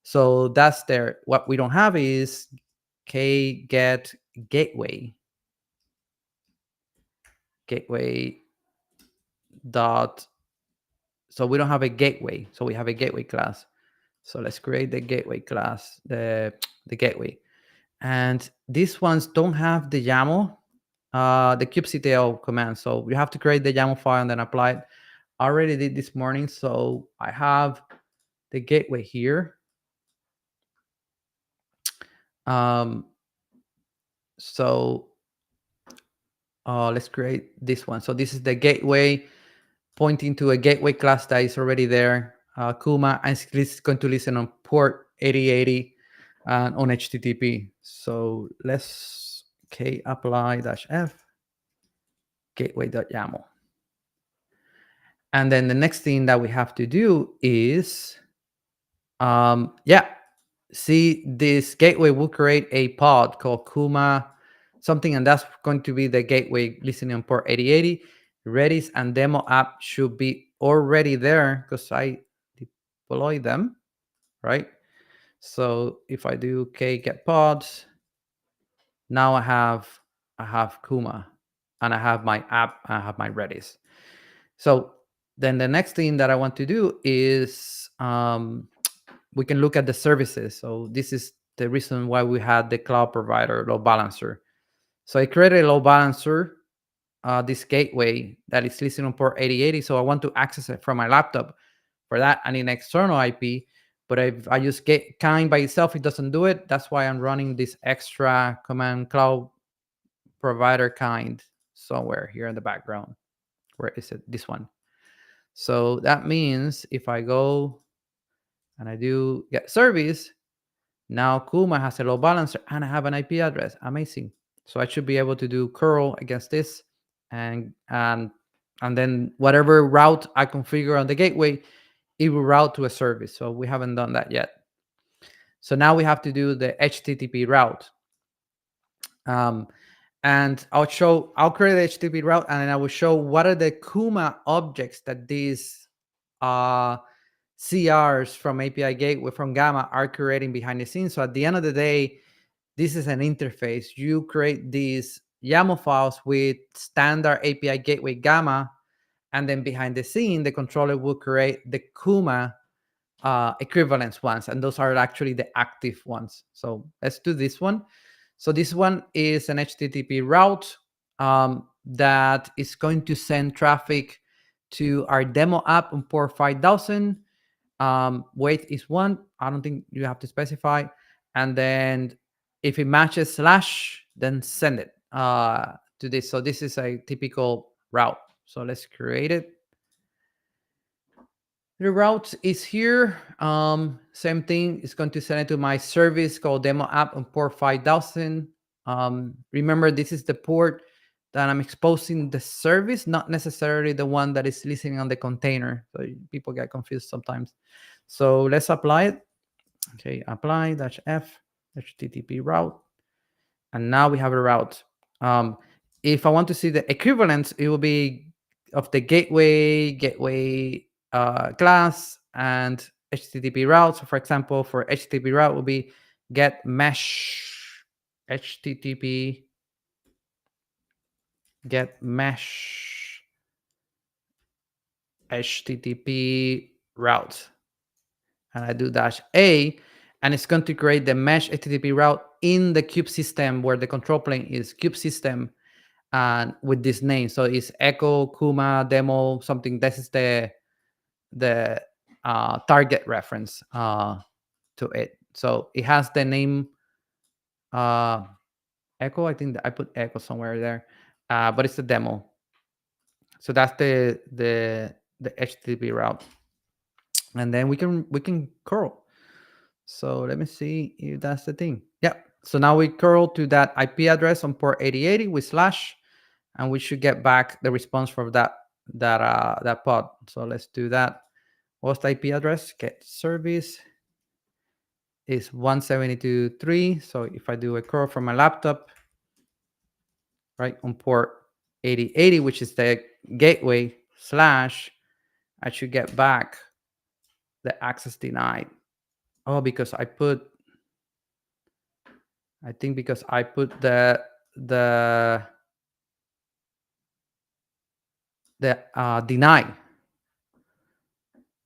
So that's there. What we don't have is get gateway dot. So we don't have a gateway. So we have a gateway class. So let's create the gateway class, the gateway. And these ones don't have the YAML, the kubectl command. So you have to create the YAML file and then apply it. I already did this morning. So I have the gateway here. So let's create this one. So this is the gateway pointing to a gateway class that is already there. Kuma, and it's going to listen on port 8080 and on HTTP. So let's apply-f gateway.yaml. And then the next thing that we have to do is, see, this gateway will create a pod called Kuma something, and that's going to be the gateway listening on port 8080. Redis and demo app should be already there because I deploy them, right? So if I do get pods, now I have Kuma, and I have my app, I have my Redis. So then the next thing that I want to do is we can look at the services. So this is the reason why we had the cloud provider load balancer. So I created a load balancer, this gateway that is listening on port 8080. So I want to access it from my laptop. For that, I need an external IP. But if I use kind by itself, it doesn't do it. That's why I'm running this extra command cloud provider kind somewhere here in the background. Where is it? This one. So that means if I go and I do get service, now Kuma has a load balancer and I have an IP address. Amazing. So I should be able to do curl against this, and then whatever route I configure on the gateway, it will route to a service. So we haven't done that yet. So now we have to do the HTTP route. And I'll create the HTTP route, and then I will show what are the Kuma objects that these CRs from API Gateway from Gamma are creating behind the scenes. So at the end of the day, this is an interface. You create these YAML files with standard API Gateway Gamma, and then behind the scene, the controller will create the Kuma equivalence ones, and those are actually the active ones. So let's do this one. So this one is an HTTP route that is going to send traffic to our demo app on port 5000. Weight is 1. I don't think you have to specify. And then if it matches /, then send it to this. So this is a typical route. So let's create it. The route is here. Same thing. It's going to send it to my service called demo app on port 5000. Remember, this is the port that I'm exposing the service, not necessarily the one that is listening on the container. So people get confused sometimes. So let's apply it. Okay, apply-f HTTP route. And now we have a route. If I want to see the equivalence, it will be of the gateway class and HTTP route. So for example, for HTTP route will be get mesh HTTP get mesh HTTP route. And I do -a, and it's going to create the mesh HTTP route in the kube system where the control plane is kube system and with this name. So it's echo Kuma demo something. This is the target reference to it. So it has the name echo. I think that I put echo somewhere there, but it's the demo. So that's the HTTP route, and then we can curl. So let me see if that's the thing. Yeah. So now we curl to that IP address on port 8080 with /, and we should get back the response from that pod. So let's do that. What's the IP address? Get service is 172.3. So if I do a curl from my laptop, right, on port 8080, which is the gateway slash, I should get back the access denied. Oh, because I think because I put the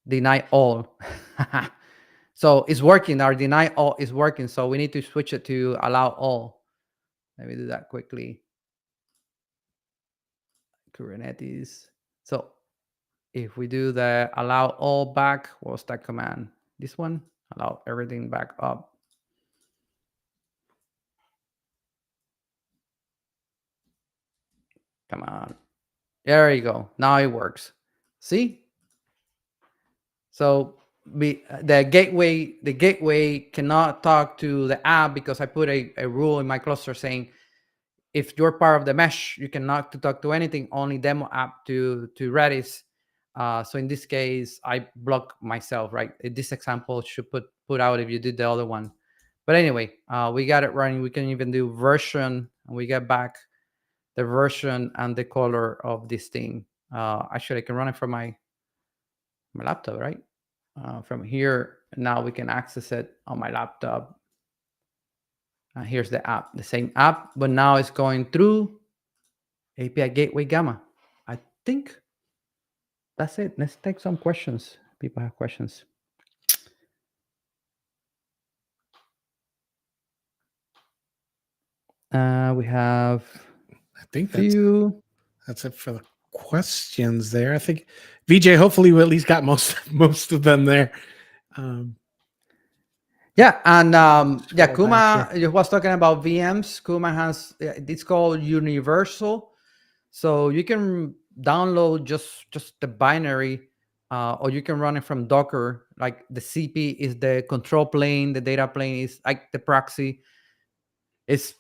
deny all. So it's working. Our deny all is working. So we need to switch it to allow all. Let me do that quickly. Kubernetes. So if we do the allow all back, what's that command? This one, allow everything back up. Come on. There you go. Now it works. See? So the gateway cannot talk to the app because I put a rule in my cluster saying if you're part of the mesh, you cannot to talk to anything, only demo app to Redis. So in this case, I block myself, right? This example should put out if you did the other one. But anyway, we got it running. We can even do version, and we get back the version and the color of this thing. Actually, I can run it from my laptop, right? From here, now we can access it on my laptop. Here's the app, the same app, but now it's going through API Gateway Gamma. I think that's it. Let's take some questions. People have questions. We have I think that's it for the questions there. I think VJ, hopefully we at least got most of them there. Yeah, and Kuma was talking about VMs. Kuma has it's called Universal, so you can download just the binary, or you can run it from Docker. Like the CP is the control plane, the data plane is like the proxy. It's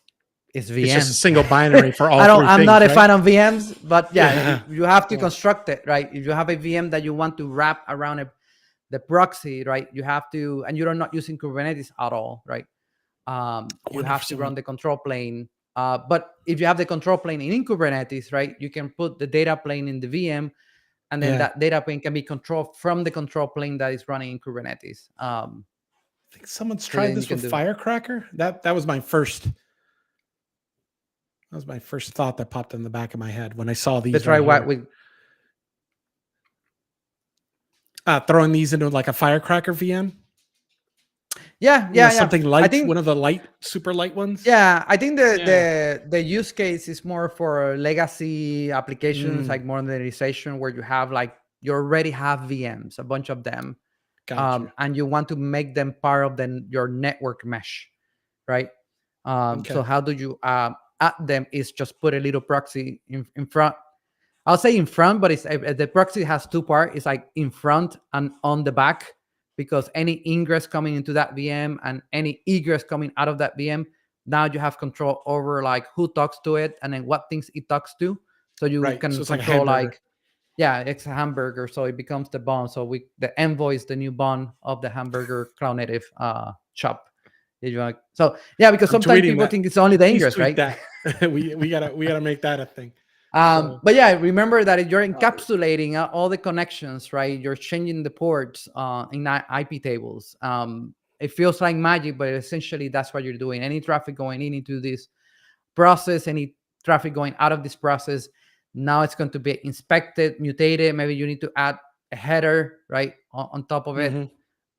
VM. It's just a single binary for all. I'm not a fan of VMs, but Yeah. you have to construct it, right? If you have a VM that you want to wrap around the proxy, right? You have to, and you're not using Kubernetes at all, right? You have to run the control plane. But if you have the control plane in Kubernetes, right, you can put the data plane in the VM, and then that data plane can be controlled from the control plane that is running in Kubernetes. I think someone's tried this with Firecracker. That was my first. That was my first thought that popped in the back of my head when I saw these. Let's try what with throwing these into like a Firecracker VM. Yeah, something light. I think one of the super light ones. Yeah, I think the use case is more for legacy applications, like modernization, where you have you already have VMs, a bunch of them, and you want to make them part of your network mesh, right? So how do you add them? Is just put a little proxy in front. I'll say in front, but the proxy has two parts. It's like in front and on the back, because any ingress coming into that VM and any egress coming out of that VM, now you have control over who talks to it and then what things it talks to. So you can control it's a hamburger. So it becomes the bond. So the Envoy is the new bond of the hamburger cloud native shop. So because sometimes people think it's only the ingress, right? we gotta make that a thing. But remember that you're encapsulating all the connections, right? You're changing the ports in IP tables. It feels like magic, but essentially that's what you're doing. Any traffic going into this process, any traffic going out of this process, now it's going to be inspected, mutated. Maybe you need to add a header, right, on top of it.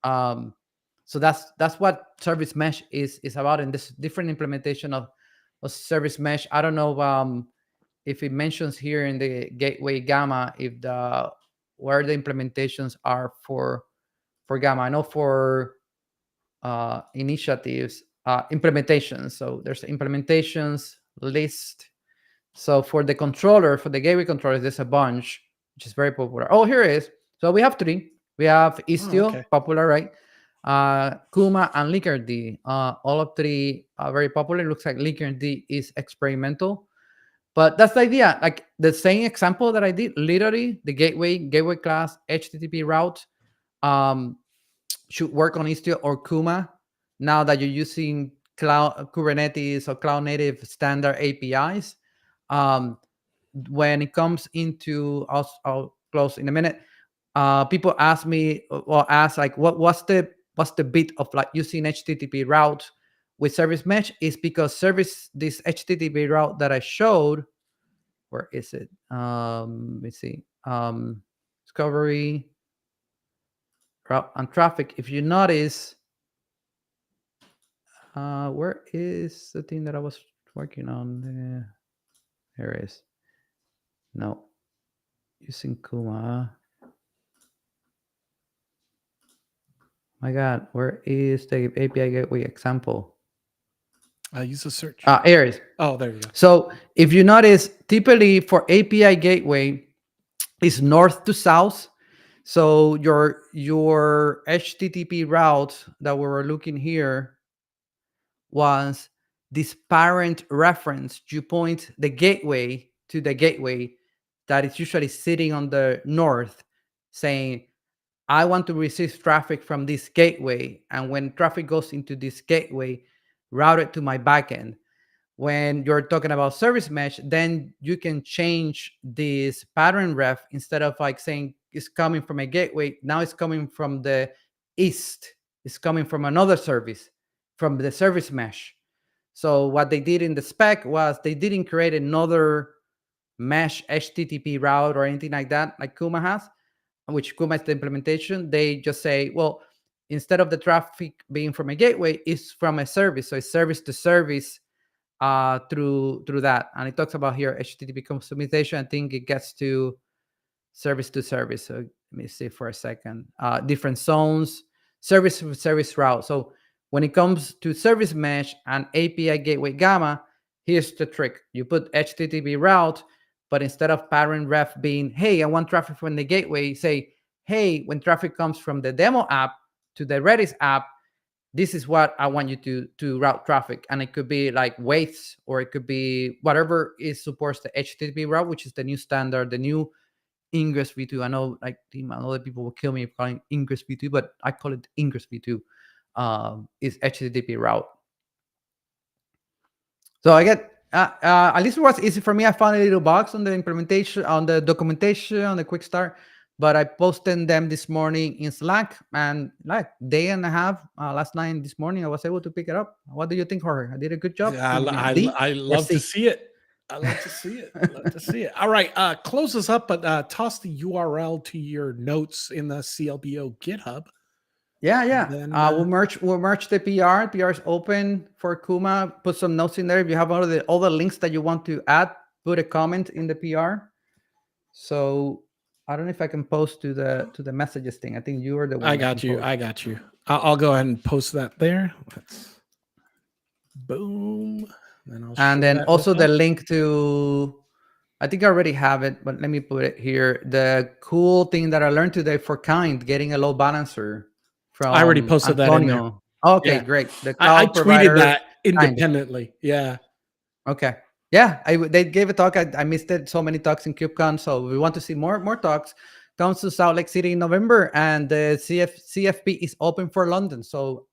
So that's what service mesh is about, and this different implementation of service mesh. I don't know if it mentions here in the gateway Gamma where the implementations are for Gamma. I know for initiatives, implementations. So there's implementations list. So for the controller, for the gateway controller, there's a bunch, which is very popular. Oh, here it is. So we have three. We have Istio, popular, right? Kuma and Linkerd. All of three are very popular. It looks like Linkerd is experimental. But that's the idea. Like the same example that I did, literally the gateway class, HTTP route should work on Istio or Kuma. now that you're using cloud Kubernetes or cloud native standard APIs. Um, when it comes into, I'll close in a minute. People ask me, or ask like, what's the bit of like using HTTP route with service mesh? Is because this HTTP route that I showed, where is it? Let me see. Discovery route and traffic. If you notice, where is the thing that I was working on? Here it is. No, using Kuma. My God, where is the API gateway example? Use a search. Here it is. Oh, there you go. So if you notice, typically for API gateway, is north to south. So your HTTP route that we were looking here was this parent reference. You point the gateway to the gateway that is usually sitting on the north, saying, I want to receive traffic from this gateway. And when traffic goes into this gateway, route it to my backend. When you're talking about service mesh, then you can change this pattern ref. Instead of like saying it's coming from a gateway, now it's coming from the east. It's coming from another service, from the service mesh. So what they did in the spec was they didn't create another mesh HTTP route or anything like that, like Kuma has, which Kuma is the implementation. They just say, well, instead of the traffic being from a gateway, it's from a service. So it's service to service through that. And it talks about here HTTP customization. I think it gets to service. So let me see for a second. Different zones, service route. So when it comes to service mesh and API gateway gamma, here's the trick. You put HTTP route, but instead of parent ref being, hey, I want traffic from the gateway, say, hey, when traffic comes from the demo app to the Redis app, this is what I want you to route traffic. And it could be like weights, or it could be whatever is supports the HTTP route, which is the new standard, the new Ingress v2. I know like other people will kill me for calling Ingress v2, but I call it Ingress v2. Is HTTP route. So I get, at least it was easy for me. I found a little box on the implementation, on the documentation, on the quick start, but I posted them this morning in Slack, and like day and a half, last night this morning, I was able to pick it up. What do you think, Jorge? I did a good job. Yeah, I love to see it. I love to see it. I love to see it. All right, close us up, but toss the URL to your notes in the CLBO GitHub. Yeah. Then, we'll merge the PR. PR is open for Kuma. Put some notes in there. If you have all the links that you want to add, put a comment in the PR. So I don't know if I can post to the messages thing. I think you are the one. I got you. I'll go ahead and post that there. Boom. And then also the link to, I think I already have it, but let me put it here. The cool thing that I learned today for Kind, getting a load balancer from I already posted Antonio. That in there. Okay, yeah. Great. The I tweeted that independently. Kind. Yeah. Okay. Yeah, they gave a talk. I missed it. So many talks in KubeCon. So we want to see more talks. Comes to Salt Lake City in November, and the CFP is open for London. So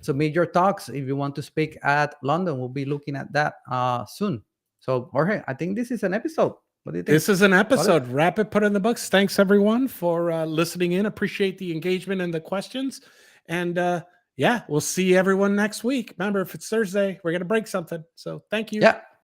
submit your talks if you want to speak at London. We'll be looking at that soon. So Jorge, I think this is an episode. What do you think? This is an episode. Wrap it, put it in the books. Thanks everyone for listening in. Appreciate the engagement and the questions. And we'll see everyone next week. Remember, if it's Thursday, we're going to break something. So thank you. Yeah.